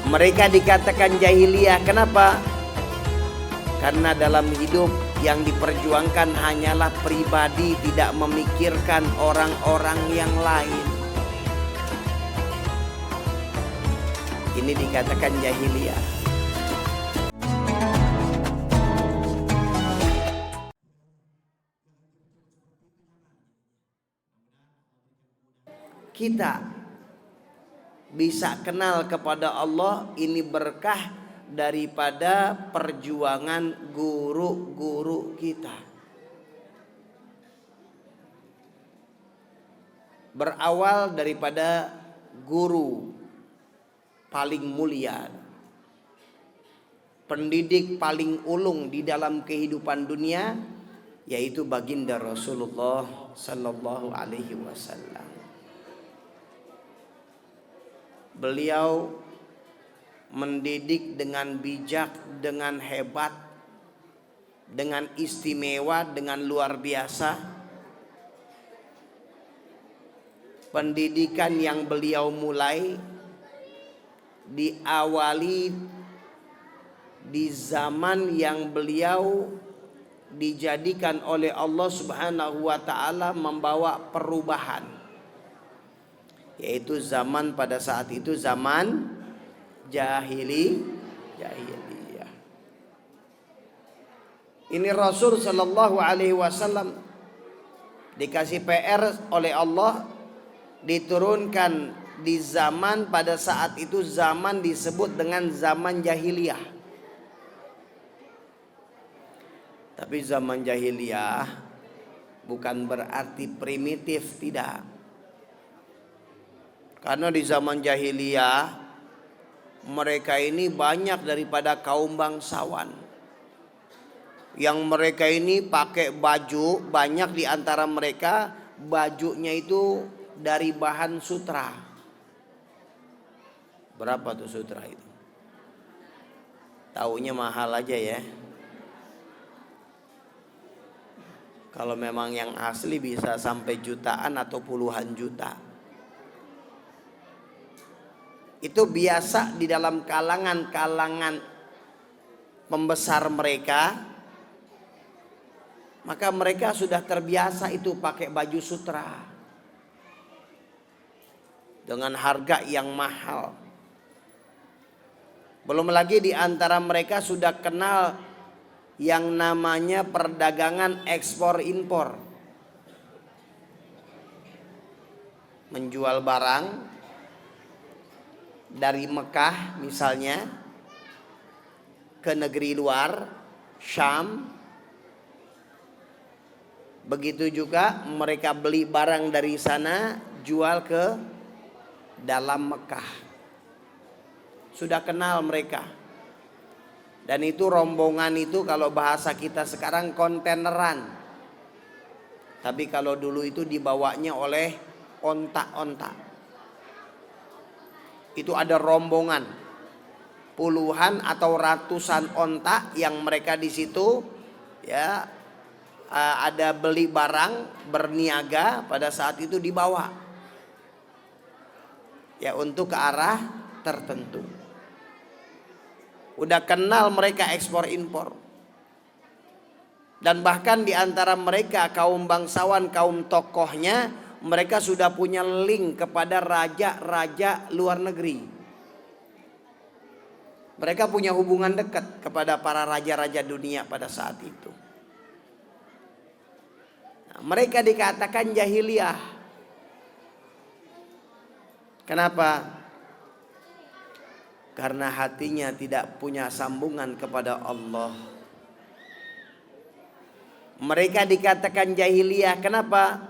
Mereka dikatakan jahiliyah. Kenapa? Karena dalam hidup yang diperjuangkan hanyalah pribadi, tidak memikirkan orang-orang yang lain. Ini dikatakan jahiliyah. Kita bisa kenal kepada Allah ini berkah daripada perjuangan guru-guru kita. Berawal daripada guru paling mulia, pendidik paling ulung di dalam kehidupan dunia, yaitu baginda Rasulullah sallallahu alaihi wasallam. Beliau mendidik dengan bijak, dengan hebat, dengan istimewa, dengan luar biasa. Pendidikan yang beliau mulai diawali di zaman yang beliau dijadikan oleh Allah Subhanahu wa taala membawa perubahan, yaitu zaman pada saat itu zaman jahiliyah. Ini Rasul sallallahu alaihi wasallam dikasih PR oleh Allah, diturunkan di zaman pada saat itu zaman disebut dengan zaman jahiliyah. Tapi zaman jahiliyah bukan berarti primitif, tidak. Karena di zaman jahiliyah mereka ini banyak daripada kaum bangsawan. Yang mereka ini pakai baju, banyak di antara mereka bajunya itu dari bahan sutra. Berapa tuh sutra itu? Taunya mahal aja ya. Kalau memang yang asli bisa sampai jutaan atau puluhan juta. Itu biasa di dalam kalangan pembesar mereka. Maka mereka sudah terbiasa itu pakai baju sutra dengan harga yang mahal. Belum lagi di antara mereka sudah kenal yang namanya perdagangan ekspor impor. Menjual barang dari Mekah misalnya ke negeri luar, Syam. Begitu juga mereka beli barang dari sana, jual ke dalam Mekah. Sudah kenal mereka. Dan itu rombongan itu kalau bahasa kita sekarang kontaineran. Tapi kalau dulu itu dibawanya oleh onta-onta. Itu ada rombongan puluhan atau ratusan onta yang mereka di situ ya ada beli barang, berniaga pada saat itu dibawa ya untuk ke arah tertentu. Udah kenal mereka ekspor impor. Dan bahkan di antara mereka kaum bangsawan, kaum tokohnya, mereka sudah punya link kepada raja-raja luar negeri. Mereka punya hubungan dekat kepada para raja-raja dunia pada saat itu. Nah, mereka dikatakan jahiliyah. Kenapa? Karena hatinya tidak punya sambungan kepada Allah. Mereka dikatakan jahiliyah. Kenapa?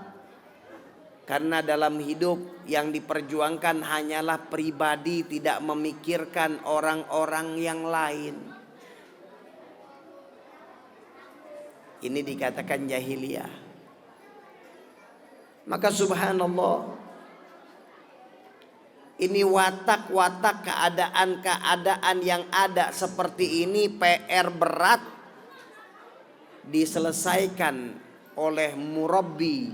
Karena dalam hidup yang diperjuangkan hanyalah pribadi, tidak memikirkan orang-orang yang lain. Ini dikatakan jahiliyah. Maka subhanallah, ini watak-watak keadaan-keadaan yang ada seperti ini PR berat diselesaikan oleh murabbi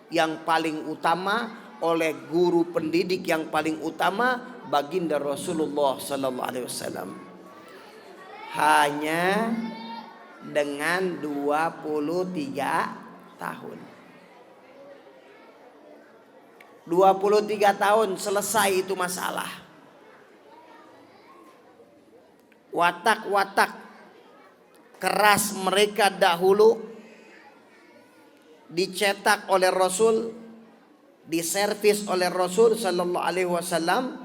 yang paling utama, oleh guru pendidik yang paling utama, baginda Rasulullah sallallahu alaihi wasallam hanya dengan 23 tahun. 23 tahun selesai itu masalah. Watak-watak keras mereka dahulu dicetak oleh Rasul, diservis oleh Rasul sallallahu alaihi wasallam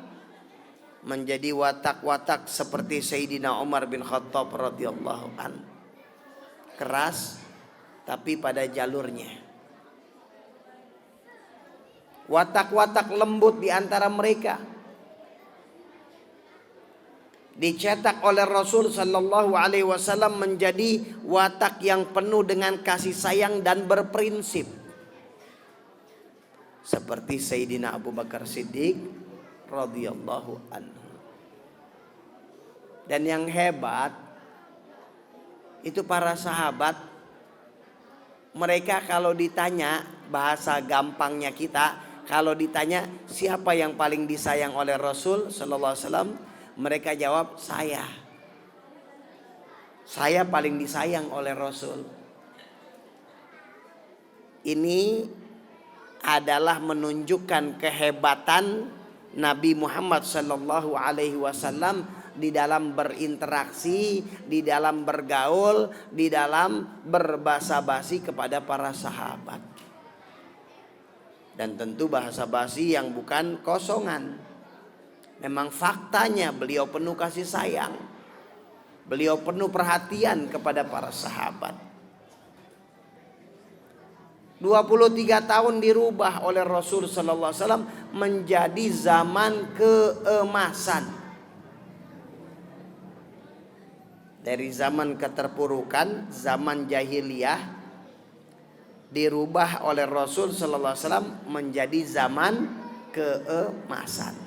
menjadi watak-watak seperti Sayyidina Umar bin Khattab radhiyallahu an. Keras tapi pada jalurnya. Watak-watak lembut di antara mereka dicetak oleh Rasul sallallahu alaihi wasallam menjadi watak yang penuh dengan kasih sayang dan berprinsip. Seperti Sayyidina Abu Bakar Siddiq radhiyallahu anhu. Dan yang hebat itu para sahabat, mereka kalau ditanya, bahasa gampangnya kita, kalau ditanya siapa yang paling disayang oleh Rasul sallallahu alaihi wasallam, mereka jawab saya. Saya paling disayang oleh Rasul. Ini adalah menunjukkan kehebatan Nabi Muhammad sallallahu alaihi wasallam di dalam berinteraksi, di dalam bergaul, di dalam berbahasa basi kepada para sahabat. Dan tentu bahasa basi yang bukan kosongan. Memang faktanya beliau penuh kasih sayang. Beliau penuh perhatian kepada para sahabat. 23 tahun dirubah oleh Rasul sallallahu alaihi wasallam menjadi zaman keemasan. Dari zaman keterpurukan, zaman jahiliyah, dirubah oleh Rasul sallallahu alaihi wasallam menjadi zaman keemasan.